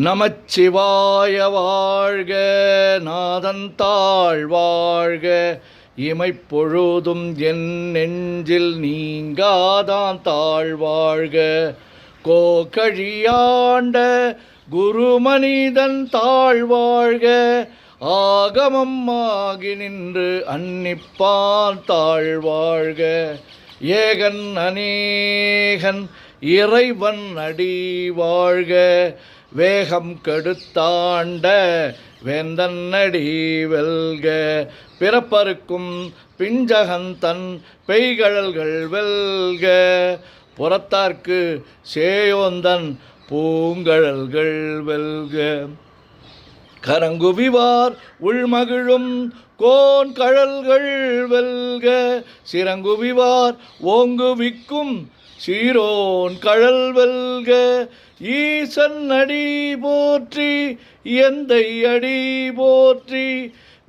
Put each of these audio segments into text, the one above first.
நமச்சிவாய வாழ்க, நாதந்தாள் வாழ்க, இமைப்பொழுதும் என் நெஞ்சில் நீங்காதான் தாழ்வாழ்க. கோகழியாண்ட குருமனிதன் தாழ்வாழ்க, ஆகமம் ஆகி நின்று அன்னிப்பான் தாழ்வாழ்க. ஏகன் அநேகன் இறைவன் அடி வாழ்க, வேகம் கெடுத்தாண்ட வேந்தன் அடி வெல்க. பிறப்பருக்கும் பிஞ்சகந்தன் பெய்கழல்கள் வெல்க, புறத்தார்க்கு சேயோந்தன் பூங்கழல்கள் வெல்க. கரங்குவிவார் உள்மகிழும் கோன் கழல்கள் வெல்க, சிறங்குவிவார் ஓங்குவிக்கும் சீரோன் கழல் வெல்க. ஈசன் அடி போற்றி, எந்தை அடி போற்றி,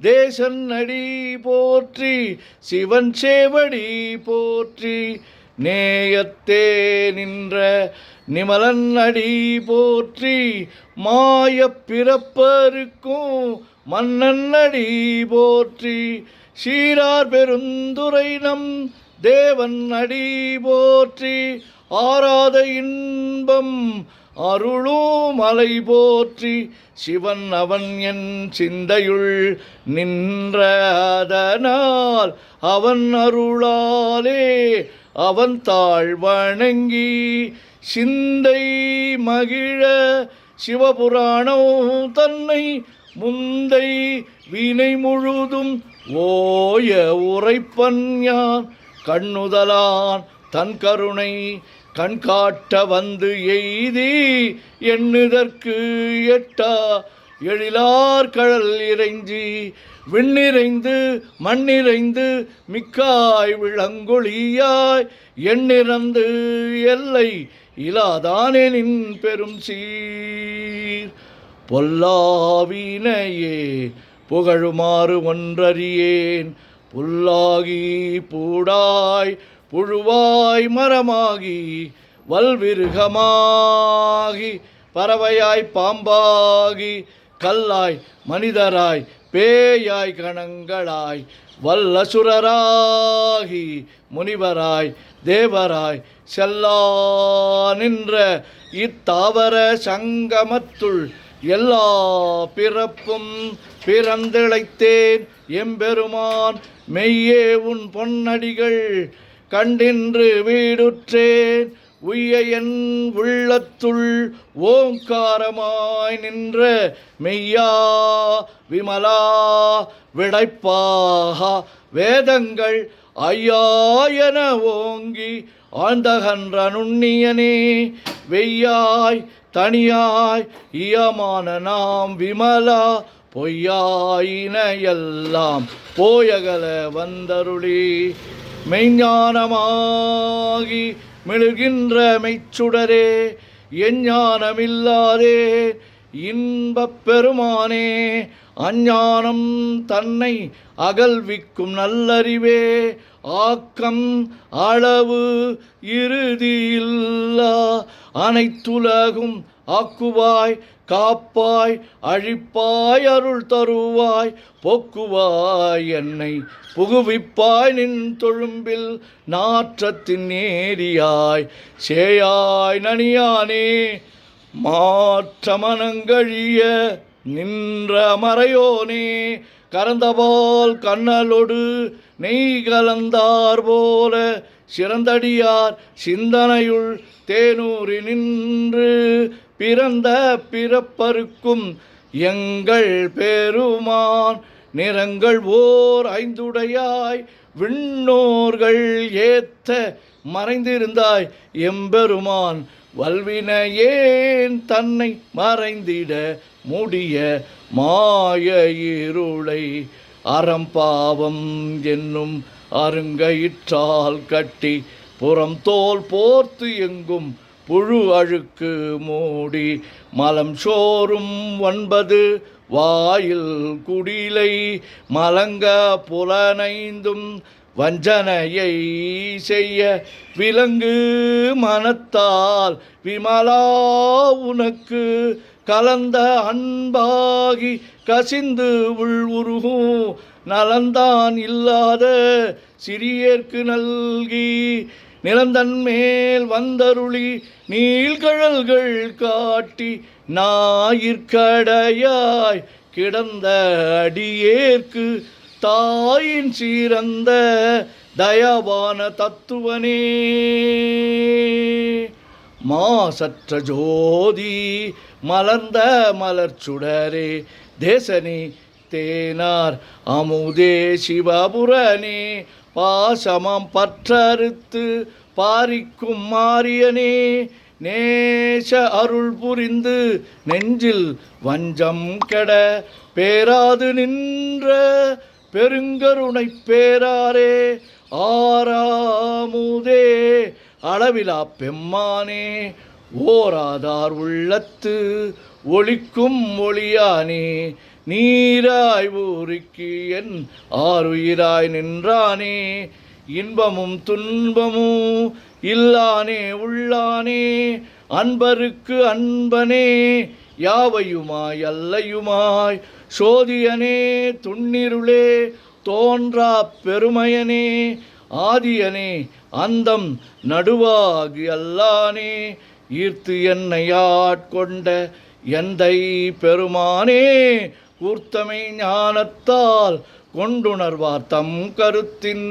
தேசன் அடி போற்றி, சிவன் சேவடி போற்றி. நேயத்தே நின்ற நிமலன் அடி போற்றி, மாயப் பிறப்பருக்கும் மன்னன் அடி போற்றி. சீரார் பெருந்துரை நம் தேவன் அடி போற்றி, ஆராத இன்பம் அருளும் மலை போற்றி. சிவன் அவன் என் சிந்தையுள் நின்றதனால், அவன் அருளாலே அவன் தாழ் வணங்கி சிந்தை மகிழ சிவபுராணம் தன்னை முந்தை வினை முழுதும் ஓய உரைப்பன் யான். கண்ணுதலான் தன் கருணை கண்காட்ட வந்து எய்தி, எண்ணுதற்கு எட்டா எழிலார் கழல் இறைஞ்சி, விண்ணிறைந்து மண்ணிறைந்து மிக்காய் விளங்கொழியாய், எண்ணிறந்து எல்லை இலாதானெனின் பெரும் சீர். பொல்லாவினையே புகழுமாறு ஒன்றறியேன், புல்லாகி பூடாய் புழுவாய் மரமாகி வல்விருகமாகி பறவையாய் பாம்பாகி கல்லாய் மனிதராய் பேயாய் கணங்களாய் வல்லசுரராகி முனிவராய் தேவராய் செல்லா நின்ற இத்தாவர சங்கமத்துள் எல்லா பிறப்பும் பிறந்திழைத்தேன் எம்பெருமான். மெய்யே உன் பொன்னடிகள் கண்டின்று வீடுற்றேன், உய்ய என் உள்ளத்துள் ஓங்காரமாய் நின்ற மெய்யா விமலா விடைப்பாகா. வேதங்கள் ஐயாயன ஓங்கி ஆழ்ந்தகன்ற நுண்ணியனே, வெய்யாய் தனியாய் இயமான நாம் விமலா, பொய்யாயின எல்லாம் போயகல வந்தருளி. மெய்ஞானமாகி மெழுகின்ற மெய்ச்சுடரே, எஞ்ஞானமில்லாதே இன்பப் பெருமானே, அஞ்ஞானம் தன்னை அகல்விக்கும் நல்லறிவே, ஆக்கம் அளவு இறுதியில்லா அனைத்துலகும் ஆக்குவாய் காப்பாய் அழிப்பாய் அருள் தருவாய், போக்குவாய் என்னை புகுவிப்பாய் நின் தொழும்பில் நாற்றத்தின் நேரியாய் சேயாய் நனியானே. மாற்றமனங்கழிய நின்ற மறையோனே, கரந்தபால் கண்ணலொடு நெய் கலந்தார் போல சிறந்தடியார் சிந்தனையுள் தேனூரி நின்று பிறந்த பிறப்பருக்கும் எங்கள் பெருமான். நிறங்கள் ஓர் ஐந்துடையாய் விண்ணோர்கள் ஏத்த மறைந்திருந்தாய் எம்பெருமான். வல்வினையேன் தன்னை மறைந்திட முடிய மாய இருளை அறம்பாவம் என்னும் அருங்கயிற்றால் கட்டி, புறம் தோல் போர்த்து எங்கும் புழு அழுக்கு மூடி, மலம் சோறும் 9 வாயில் குடிலை மலங்க புலனைந்தும் வஞ்சனையை செய்ய விலங்கு மனத்தால் விமலா உனக்கு கலந்த அன்பாகி கசிந்து உருகும் நலந்தான் இல்லாத சிறியேற்கு நல்கி நிலந்தன் மேல் வந்தருளி நீள்கழல்கள் காட்டி ஞாயிற்கடையாய் கிடந்த அடியேற்கு தாயின் சீரந்த தயாவான தத்துவனே. மாசற்ற ஜோதி மலர்ந்த மலர்ச்சுடரே தேசனே தேனார் அமுதே சிவபுரனே பாசமம் பற்றறுத்து பாரிக்கும் மாரியனே நேச அருள் புரிந்து நெஞ்சில் வஞ்சம் கெட பேராது நின்ற பெருங்கருணை பேராரே ஆறாமுதே அளவிலா பெம்மானே ஓராதார் உள்ளத்து ஒளிக்கும் ஒளியானே நீராய் ஊருக்கு என் ஆறுயிராய் நின்றானே இன்பமும் துன்பமும் இல்லானே உள்ளானே அன்பருக்கு அன்பனே யாவையுமாய் அல்லையுமாய் சோதியனே துண்ணிருளே தோன்றா பெருமையனே ஆதியனே அந்தம் நடுவாகி அல்லானே ஈர்த்து என்னை ஆட்கொண்ட எந்தை பெருமானே கூர்த்தமை ஞானத்தால் கொண்டுணர்வார் தம் கருத்தின்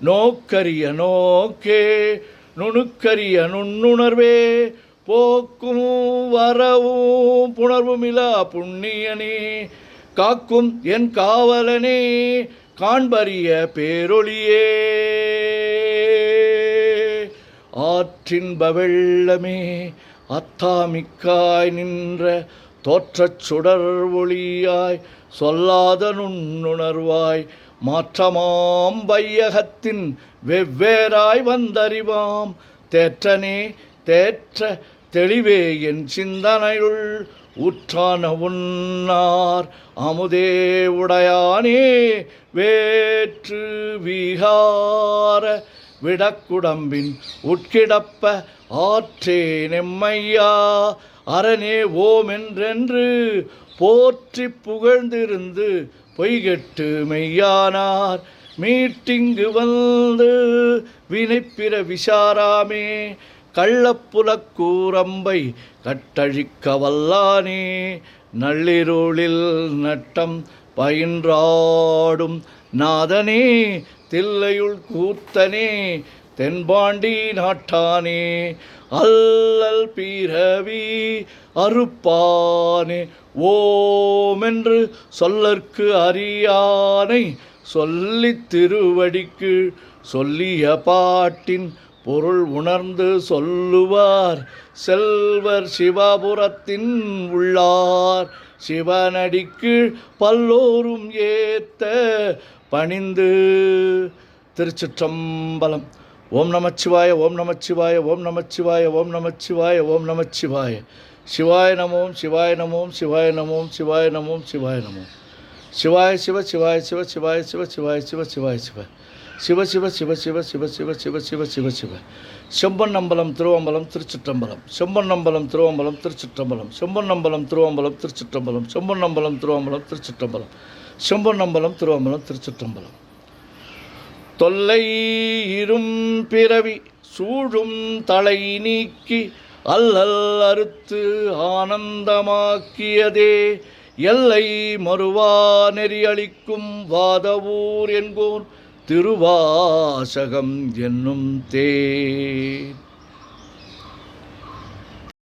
நோக்கரிய நோக்கே நுணுக்கரிய நுண்ணுணர்வே போக்கும் வரவும் புணர்வுமிலா புண்ணியனே காக்கும் என் காவலனே காண்பரிய பேரொளியே ஆற்றின்ப வெள்ளமே அத்தாமிக்காய் நின்ற தோற்றச் சுடர் ஒளியாய் சொல்லாத நுண்ணுணர்வாய் மாற்றமாம் வையகத்தின் வெவ்வேறாய் வந்தறிவாம் தேற்றனே தேற்ற தெளிவே என் சிந்தனையுள் ஊற்றான உன்னார் அமுதே உடையானே வேற்று விகார விடக்குடம்பின் உட்கிடப்ப ஆற்றே நெம்மையா அரணே ஓம் என்றென்று போற்றி புகழ்ந்திருந்து பொய்கெட்டு மெய்யானார் மீட்டிங்கு வந்து வினைப்பிற விசாராமே கள்ளப்புலக்கூரம்பை கட்டழிக்க வல்லானே நள்ளிருளில் நட்டம் பயின்றாடும் நாதனே தில்லையுள் கூத்தனே தென்பாண்டி நாட்டானே அல்லல் பிறவி அறுப்பானே ஓமென்று சொல்லற்கு அறியானை சொல்லித் திருவடிக்கு சொல்லிய பாட்டின் பொருள் உணர்ந்து சொல்லுவார் செல்வர் சிவபுரத்தின் உள்ளார் சிவனடிக்கு பல்லோரும் ஏத்த பணிந்து. திருச்சிற்றம்பலம். ஓம் நமச்சிவாய ஓம் நமச்சிவாய ஓம் நமச்சிவாய ஓம் நமச்சிவாய ஓம் நமச்சிவாய சிவாய நமோம் சிவாய நமோம் சிவாய நமோம் சிவாய நமோம் சிவாய நமோம் சிவாய சிவ சிவாய சிவ சிவாய சிவ சிவாய சிவ சிவாய சிவ சிவ சிவ சிவ சிவ சிவ சிவ சிவ சிவ சிவ சிவ செம்பொன்னம்பலம் திருவம்பலம் திருச்சிற்றம்பலம் செம்பொன்னம்பலம் திருவம்பலம் திருச்சிற்றம்பலம் செம்பொன்னம்பலம் திருவம்பலம் திருச்சிற்றம்பலம் செம்பொன்னம்பலம் திருவம்பலம் திருச்சிற்றம்பலம் செம்பொன்னம்பலம் திருவம்பலம் திருச்சிற்றம்பலம். தொல்லை இரும் பிறவி சூழும் தலை நீக்கி அல்லல் அறுத்து ஆனந்தமாக்கியதே எல்லை மறுவா நெறியளிக்கும் வாதவூர் என்கோர் திருவாசகம் என்னும் தேன்.